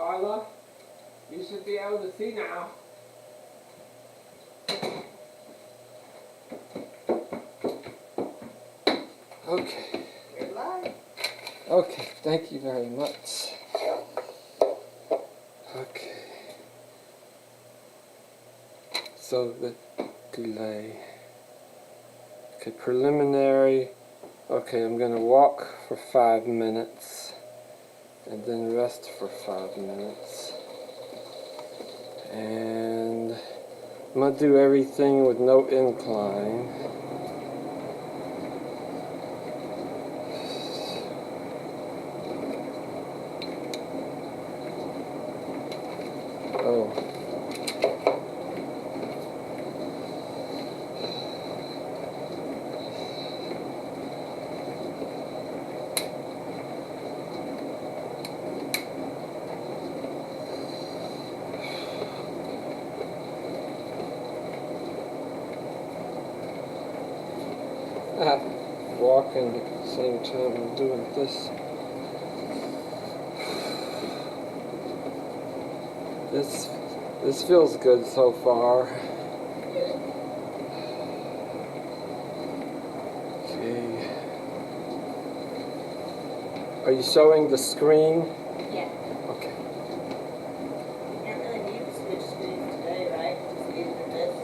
Carla. You should be able to see now. Okay. You're live. Okay, thank you very much. Okay. So the delay. Okay, preliminary. Okay, I'm gonna walk for 5 minutes and then rest for 5 minutes. And I'm gonna do everything with no incline. Oh. Walking at the same time I'm doing this. This feels good so far. Okay. Are you showing the screen? Yeah. Okay. You can't really need to switch screens today, right? Just either this.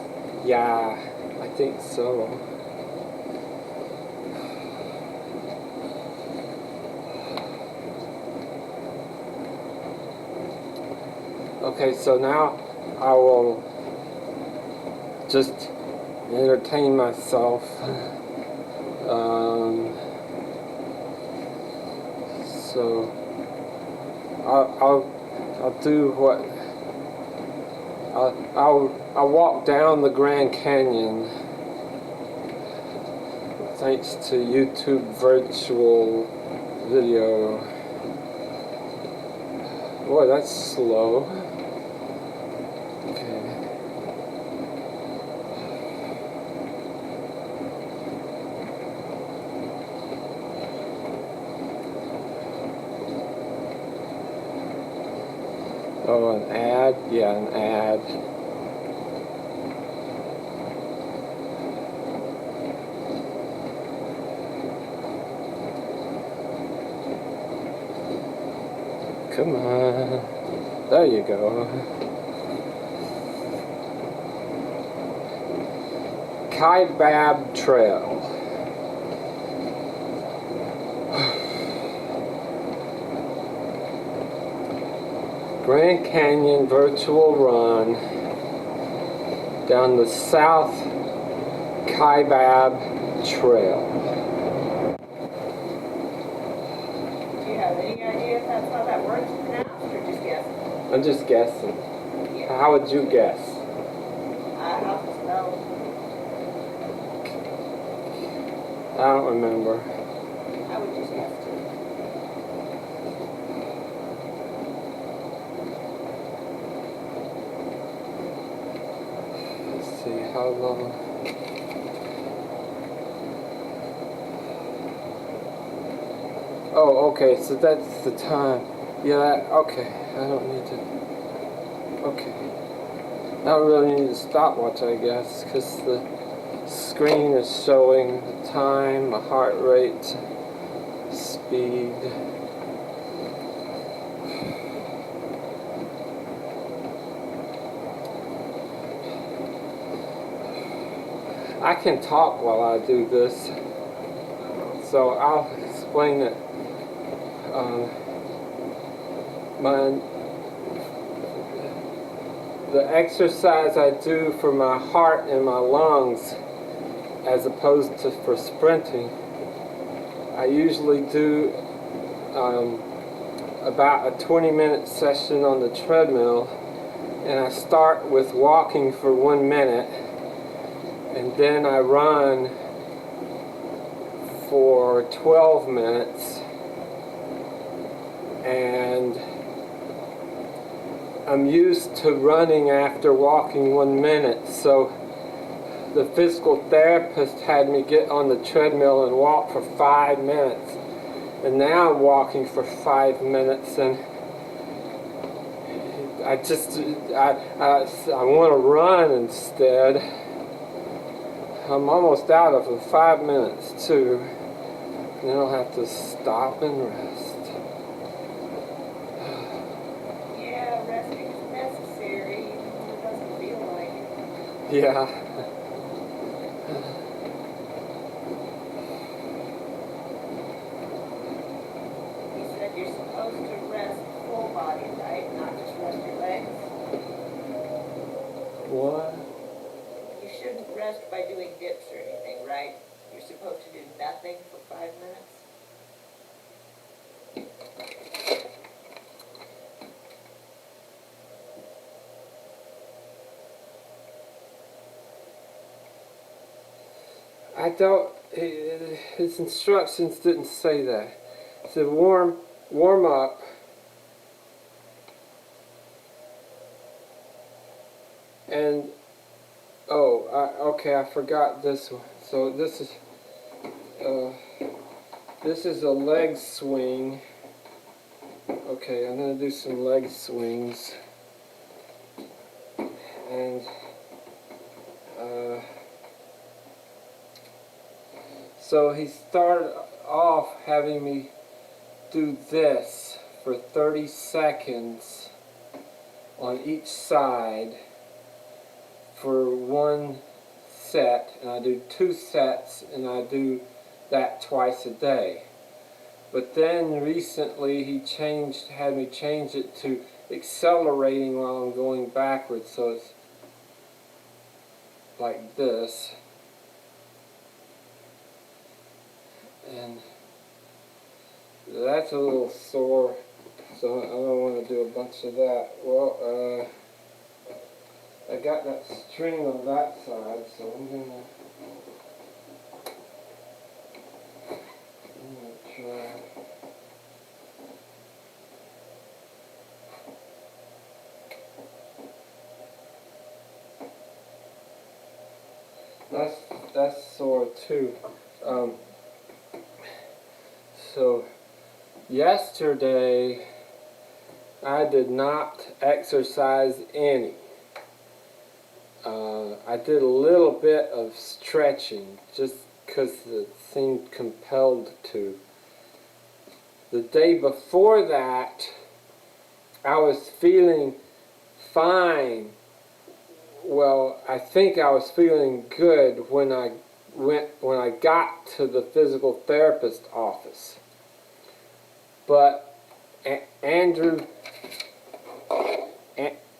Yeah, I think so. Okay, so now I will just entertain myself. So I'll do what I'll walk down the Grand Canyon thanks to YouTube virtual video. Boy, that's slow. Okay. Oh, an ad? Yeah, an ad. Come on. There you go. Kaibab Trail. Grand Canyon virtual run down the South Kaibab Trail. Do you have any idea if that's how that works pronounced, or just guessing? I'm just guessing. Yeah. How would you guess? How to spell? I don't remember. I would just guess too. Let's see, how long? Oh, okay, so that's the time. Yeah, okay, I don't need to, okay. I don't really need a stopwatch, I guess, because the screen is showing the time, my heart rate, speed. I can talk while I do this, so I'll explain it. The exercise I do for my heart and my lungs, as opposed to for sprinting, I usually do about a 20-minute session on the treadmill, and I start with walking for 1 minute, and then I run for 12 minutes, and I'm used to running after walking 1 minute, so the physical therapist had me get on the treadmill and walk for 5 minutes, and now I'm walking for 5 minutes, and I want to run instead. I'm almost out of 5 minutes too. And then I'll have to stop and rest. Yeah, resting is necessary, even when it doesn't feel like it. Yeah. You said you're supposed to rest full body, right? Not just rest your legs. What? You shouldn't rest by doing dips or anything, right? You're supposed to do nothing for 5 minutes. I don't. His instructions didn't say that. It said warm up. And okay, I forgot this one. So this is a leg swing. Okay, I'm gonna do some leg swings. And so he started off having me do this for 30 seconds on each side for one set, and I do 2 sets, and I do that twice a day. But then recently he had me change it to accelerating while I'm going backwards, so it's like this. And that's a little sore, so I don't want to do a bunch of that. Well, I got that string on that side, so I'm gonna try. That's sore too. So yesterday I did not exercise any. I did a little bit of stretching just because it seemed compelled to. The day before that, I was feeling fine. Well, I think I was feeling good when I got to the physical therapist office. But Andrew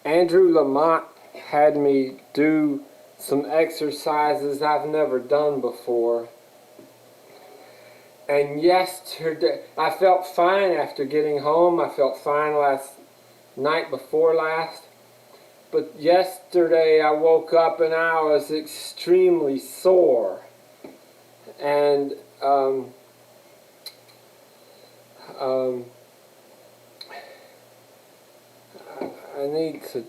Lamont had me do some exercises I've never done before. And yesterday, I felt fine after getting home. I felt fine night before last. But yesterday I woke up and I was extremely sore. And I need to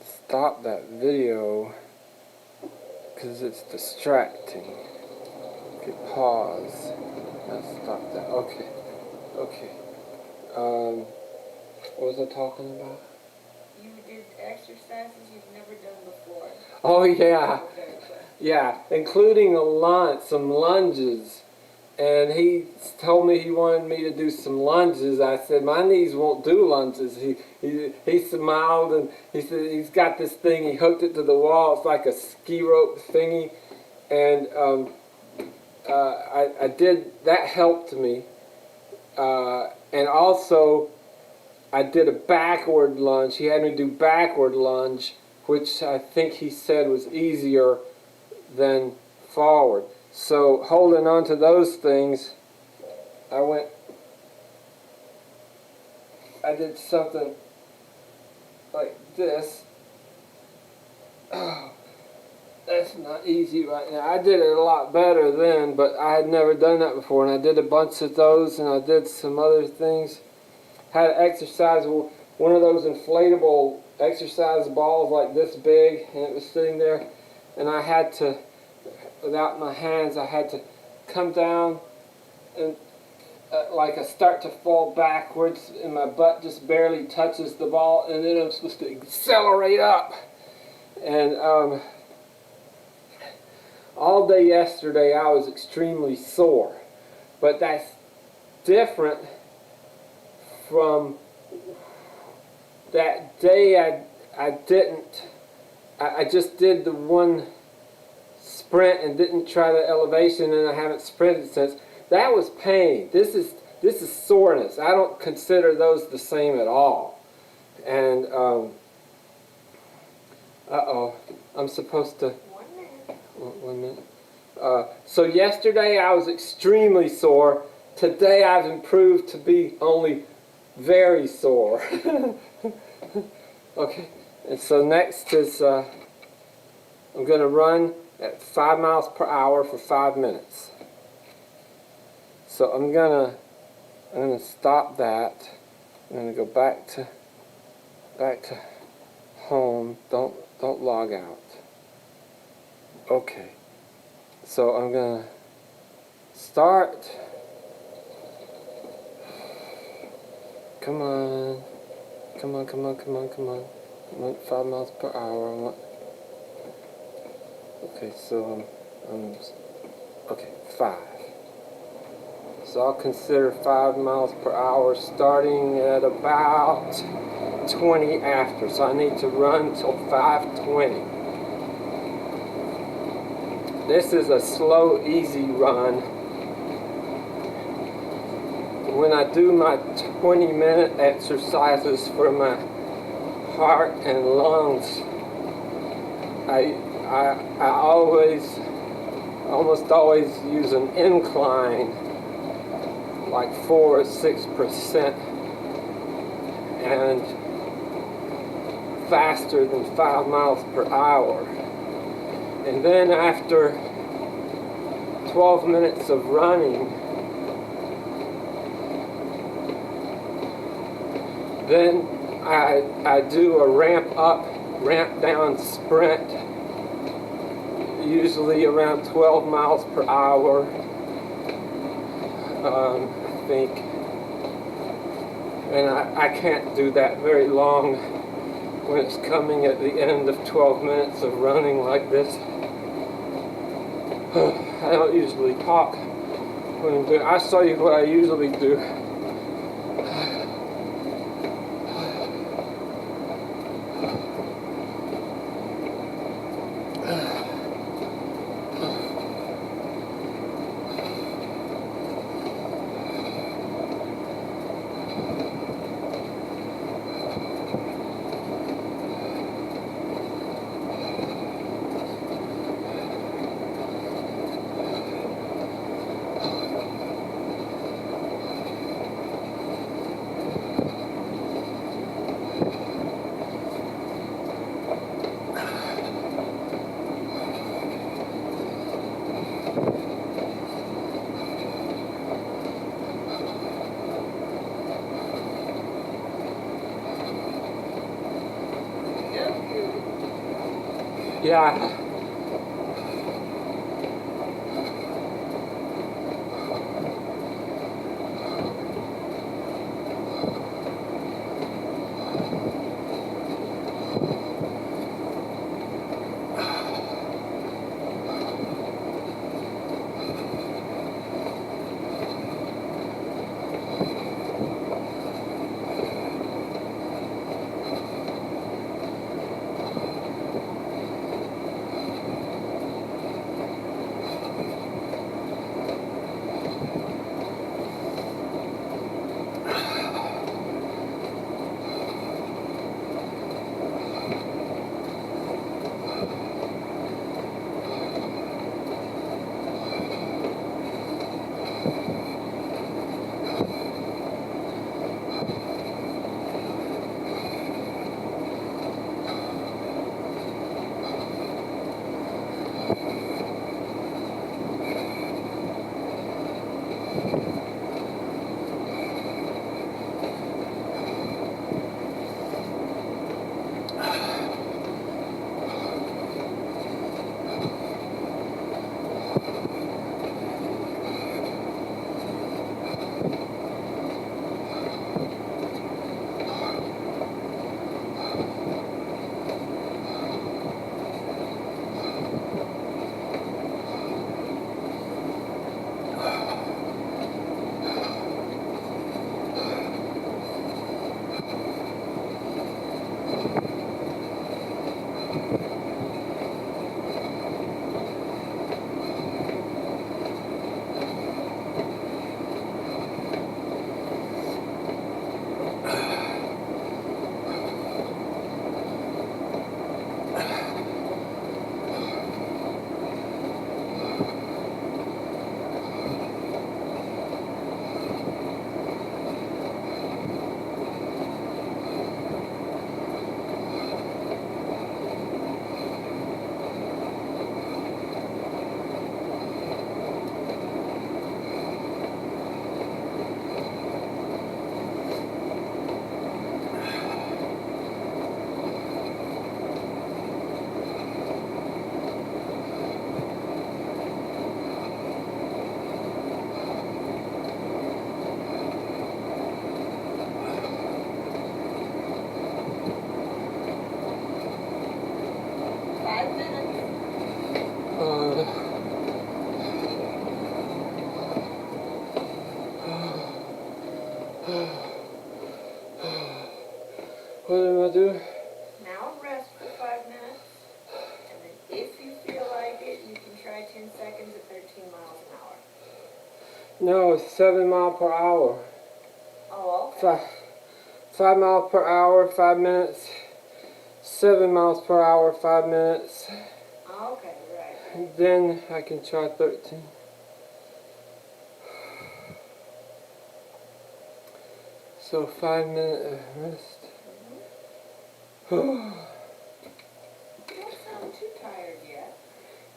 stop that video because it's distracting. Okay, pause. Let's stop that. Okay. What was I talking about? You did exercises you've never done before. Oh yeah, including some lunges. And he told me he wanted me to do some lunges. I said my knees won't do lunges. He smiled and he said he's got this thing. He hooked it to the wall. It's like a ski rope thingy, and I did that. Helped me, and also I did a backward lunge. He had me do backward lunge, which I think he said was easier than forward. So holding on to those things, I did something like this. Oh, that's not easy right now. I did it a lot better then, but I had never done that before, and I did a bunch of those, and I did some other things. Had to exercise one of those inflatable exercise balls like this big, and it was sitting there, and I had to, without my hands, I had to come down and like I start to fall backwards and my butt just barely touches the ball, and then I'm supposed to accelerate up. And all day yesterday I was extremely sore, but that's different from that day I just did the one sprint and didn't try the elevation, and I haven't sprinted since. That was pain. This is soreness. I don't consider those the same at all. And I'm supposed to. 1 minute. So yesterday I was extremely sore. Today I've improved to be only very sore. Okay. And so next is I'm going to run at 5 miles per hour for 5 minutes. So I'm gonna stop that. I'm gonna go back to home. Don't log out. Okay. So I'm gonna start. Come on. 5 miles per hour. Okay, so okay, 5. So I'll consider 5 miles per hour starting at about 20 after. So I need to run till 5:20. This is a slow, easy run. When I do my 20-minute exercises for my heart and lungs, I almost always use an incline, like 4 or 6%, and faster than 5 miles per hour. And then after 12 minutes of running, then I do a ramp up, ramp down sprint, usually around 12 miles per hour. I think, and I can't do that very long when it's coming at the end of 12 minutes of running like this. I don't usually talk when I'm doing. I'll show you what I usually do. Yeah. What am I doing? Now rest for 5 minutes, and then if you feel like it, you can try 10 seconds at 13 miles an hour. No, it's 7 miles per hour. Oh, okay. 5 miles per hour, 5 minutes. 7 miles per hour, 5 minutes. Okay, right. And then I can try 13. So 5 minute rest. You don't sound too tired yet.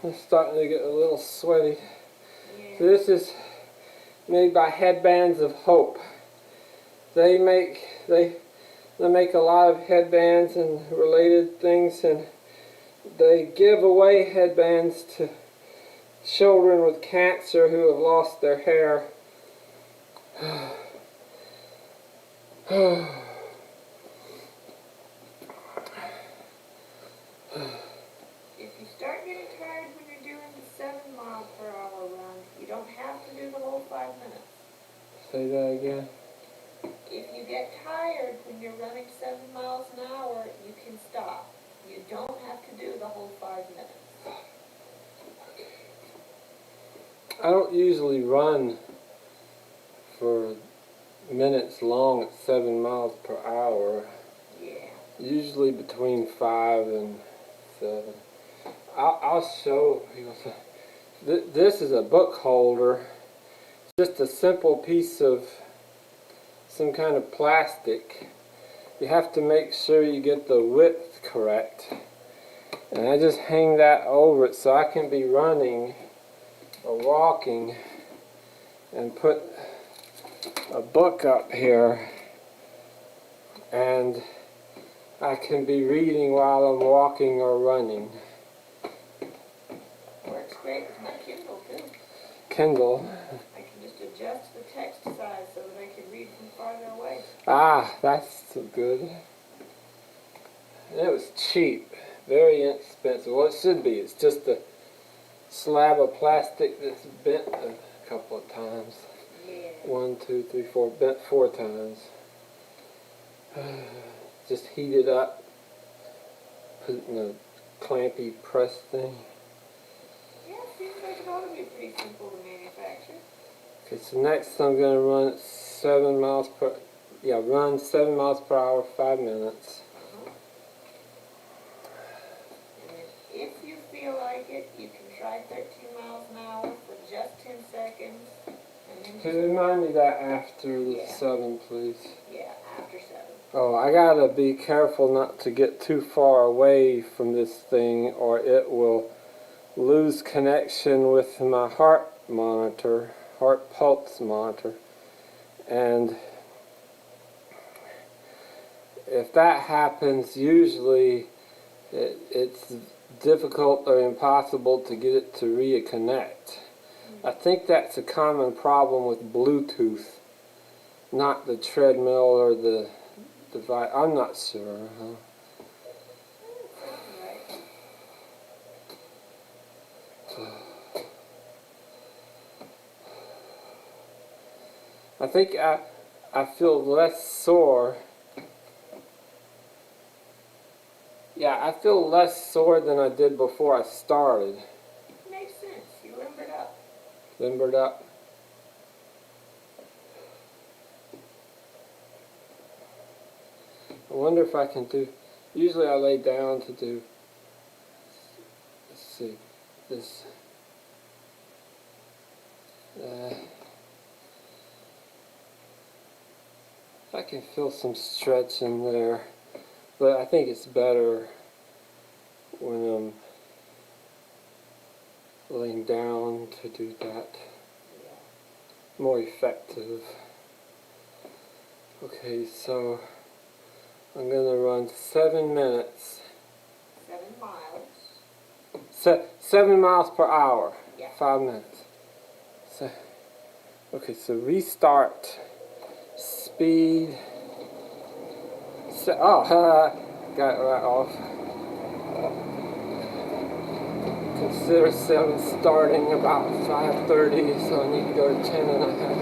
I'm starting to get a little sweaty. Yeah. So this is made by Headbands of Hope. They make a lot of headbands and related things, and they give away headbands to children with cancer who have lost their hair. If you start getting tired when you're doing the 7 mile per hour run, you don't have to do the whole 5 minutes. Say that again. If you get tired when you're running 7 miles an hour, you can stop. You don't have to do the whole 5 minutes. I don't usually run for minutes long at 7 miles per hour. Yeah. Usually between 5 and 7. I'll show people. This is a book holder. Just a simple piece of some kind of plastic. You have to make sure you get the width correct. And I just hang that over it so I can be running or walking and put a book up here, and I can be reading while I'm walking or running. Works great with my Kindle too. Kindle. I can just adjust the text size so that I can read from farther away. Ah, that's so good. And it was cheap. Very inexpensive. Well, it should be. It's just a slab of plastic that's bent a couple of times. Yeah. 1, 2, 3, 4. Bent 4 times. Just heat it up. Put it in a clampy press thing. Yeah, seems like it ought to be pretty simple to manufacture. Okay, so next I'm going to run at 7 miles per... Yeah, run 7 miles per hour, 5 minutes. And then if you feel like it, you can try 13 miles an hour for just 10 seconds. And then Can you remind me that after the 7, please? Yeah, after 7. Oh, I gotta be careful not to get too far away from this thing, or it will lose connection with my heart monitor, heart pulse monitor. And if that happens, usually it's difficult or impossible to get it to reconnect. I think that's a common problem with Bluetooth, not the treadmill or the device. I'm not sure. I think I feel less sore. Yeah, I feel less sore than I did before I started. Makes sense. You limbered up. Limbered up. I wonder if I can do... Usually I lay down to do... Let's see. This... I can feel some stretch in there. But I think it's better when I'm laying down to do that. More effective. Okay, so I'm gonna run 7 minutes. 7 miles. 7 miles per hour. Yeah. 5 minutes. So, okay, so restart. Speed. Got it right off. Consider 7 starting about 5:30, so I need to go to 10 and a half.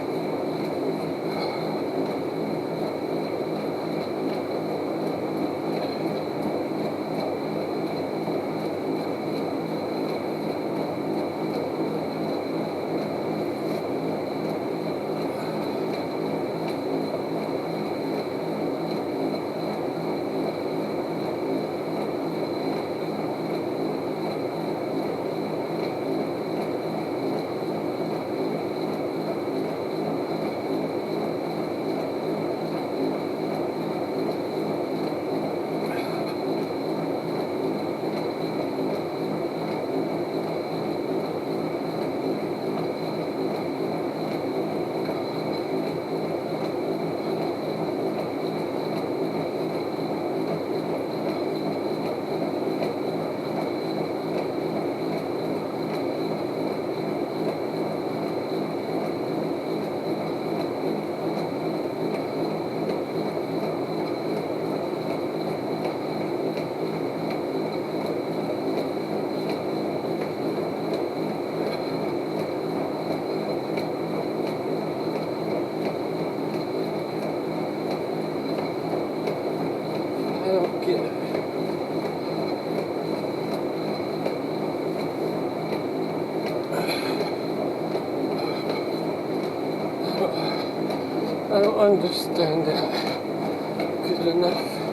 get I don't understand that good enough.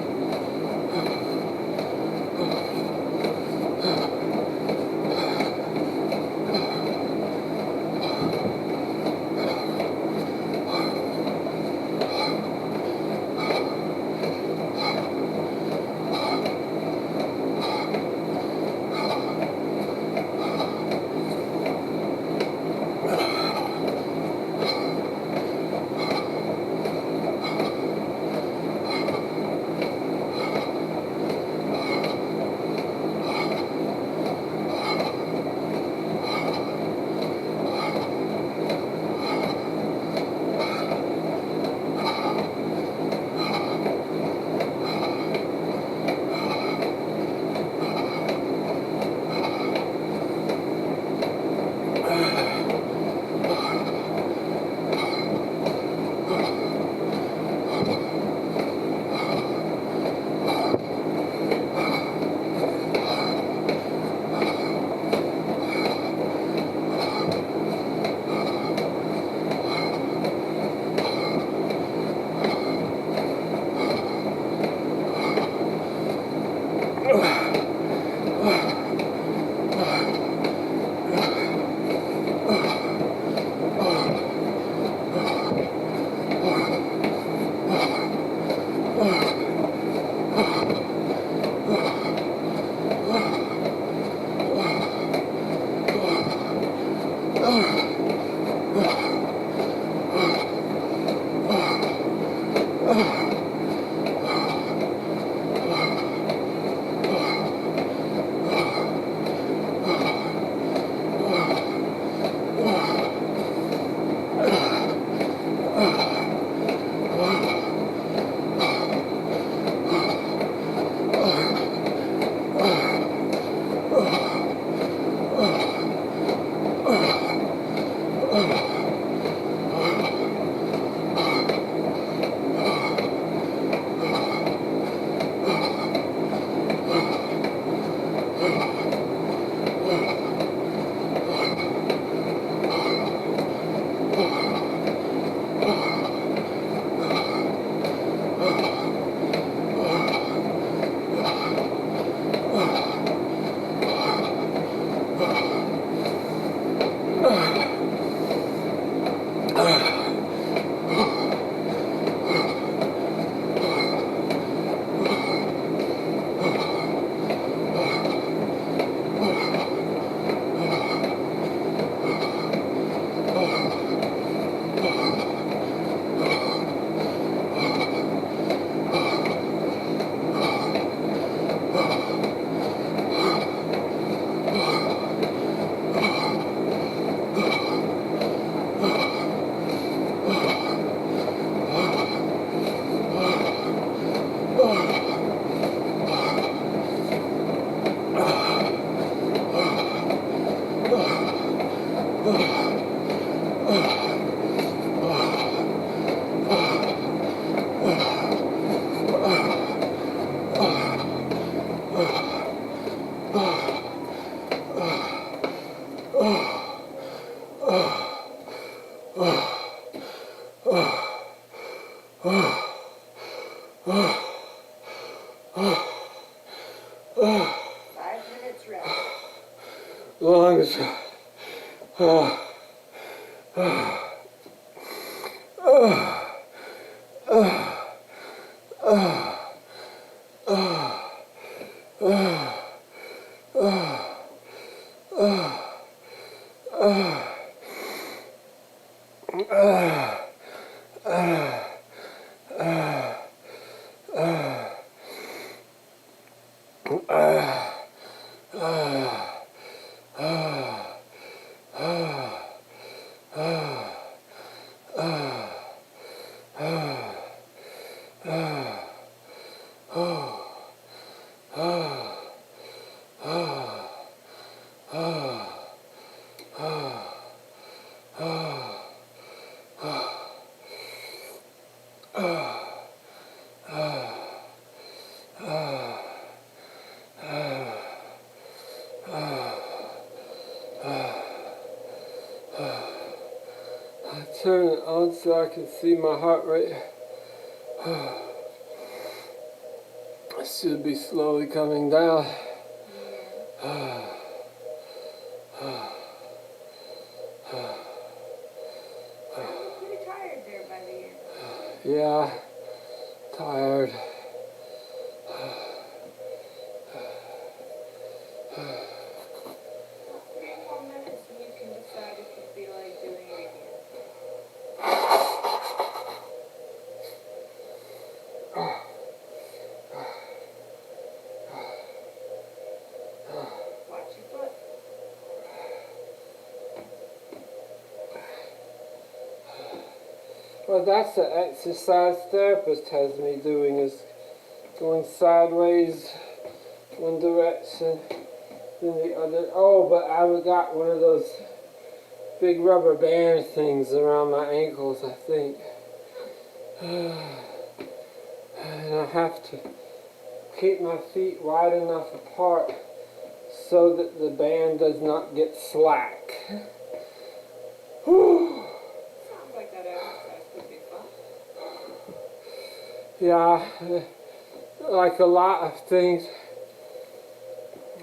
Lungs. so I can see my heart rate. It should be slowly coming down. Yeah. Sounded pretty tired there by the end. Yeah, tired. About 3 more minutes and you can decide if you feel like doing it again. Watch your foot. Well, that's the exercise therapist has me doing, is going sideways one direction, then the other. Oh, but I've got one of those big rubber band things around my ankles, I think. And I have to keep my feet wide enough apart so that the band does not get slack. Sounds like that exercise could be fun. Yeah, like a lot of things,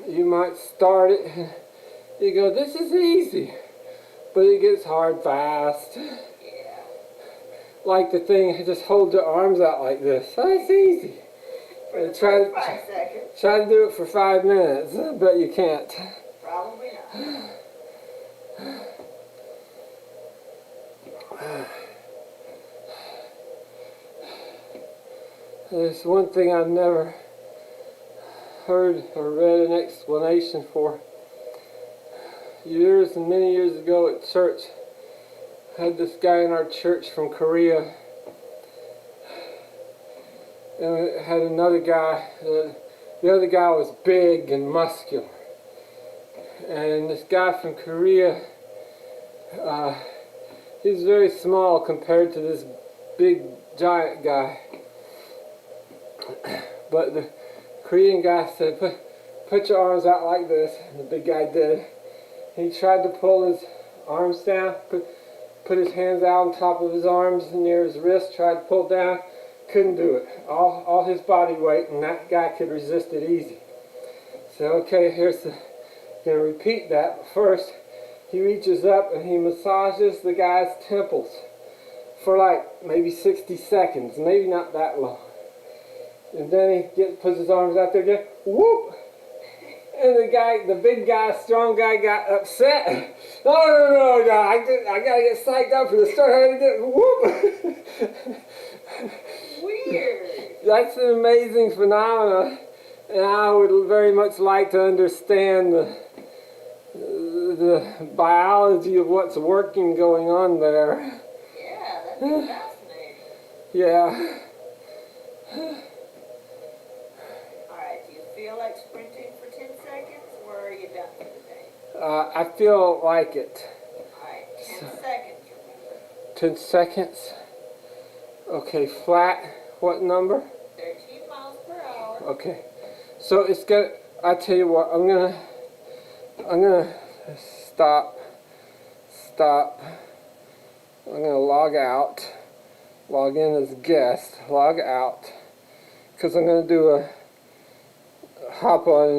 you might start it and you go, this is easy, but it gets hard fast. Yeah. Like the thing, just hold your arms out like this. Oh, it's easy. For the Try first 5 seconds. Try to do it for 5 minutes, but you can't. Probably not. There's one thing I've never heard or read an explanation for. Years and many years ago at church, I had this guy in our church from Korea, and we had another guy. The other guy was big and muscular, and this guy from Korea, he's very small compared to this big giant guy. But the Korean guy said, put your arms out like this, and the big guy did. He tried to pull his arms down, put his hands out on top of his arms near his wrist, tried to pull down, couldn't do it. All his body weight, and that guy could resist it easy. So okay, gonna repeat that. First, he reaches up and he massages the guy's temples for like maybe 60 seconds, maybe not that long. And then he puts his arms out there again, whoop! And the big guy, strong guy got upset. No, I gotta get psyched up for the start. Whoop! Weird. That's an amazing phenomenon, and I would very much like to understand the biology of what's going on there. Yeah, that'd be fascinating. Yeah. Alright, do you feel like sprinting for 10 seconds, or are you done for the day? I feel like it. Alright, 10 seconds, remember. 10 seconds. Okay, flat. What number? 13 miles per hour. Okay. So it's got. I tell you what. I'm gonna stop. I'm gonna log out. Log in as guest. Log out. Because I'm gonna do a hop on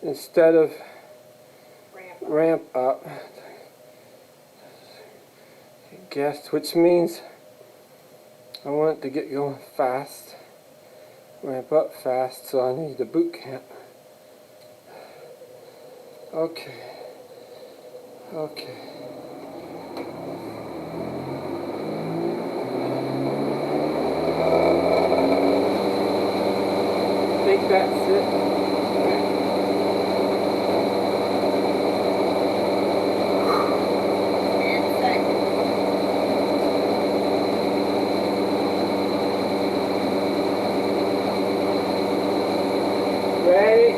instead of ramp up. Guest, which means I want it to get going fast, ramp up fast, so I need a boot camp. Okay. I think that's it. 10 seconds. Ready?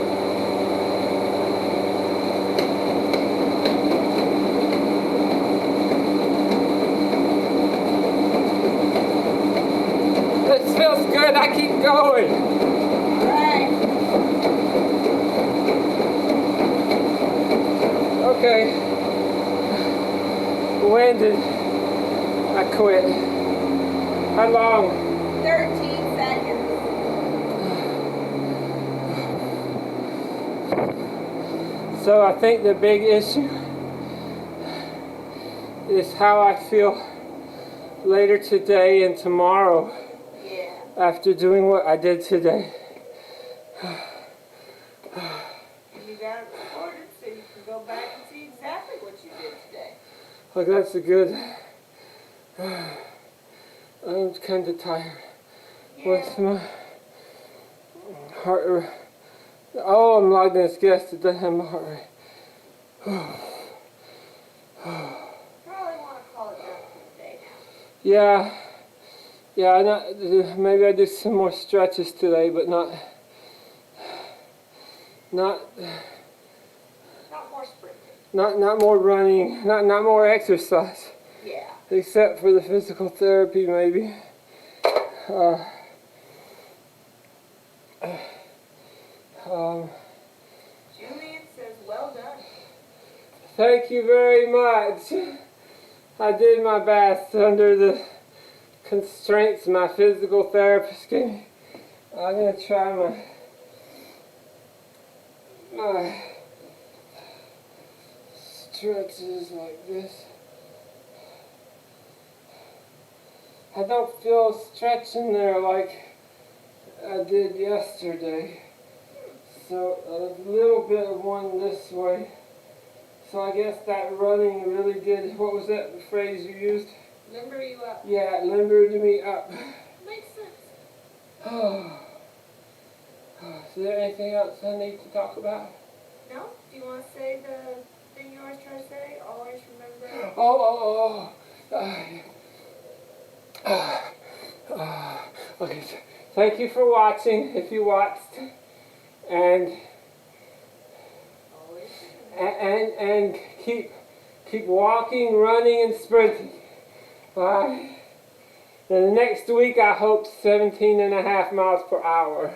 This feels good. I keep going. Alright. Okay. Winded. I quit. How long? 13 seconds. So I think the big issue is how I feel later today and tomorrow Yeah. after doing what I did today. You got it recorded so you can go back and see exactly what you did today. Like that's a good. I'm kind of tired. What's Yeah. my heart rate? Oh, I'm logged in as guest. It doesn't have my heart rate. Probably want to call it done for the day now. Yeah. Maybe I do some more stretches today, but not Not more sprinting. not more running, not more exercise. Yeah. Except for the physical therapy, maybe. Julian says, well done. Thank you very much. I did my best under the constraints my physical therapist gave me. I'm gonna try my stretches like this. I don't feel stretching there like I did yesterday. So a little bit of one this way. So I guess that running really did, what was that phrase you used? Limber you up. Yeah, it limbered me up. Makes sense. Is there anything else I need to talk about? No? Do you want to say the thing you always try to say? Always remember. Okay, so thank you for watching, if you watched. And Always remember. and keep walking, running, and sprinting. Bye. And the next week I hope 17.5 miles per hour.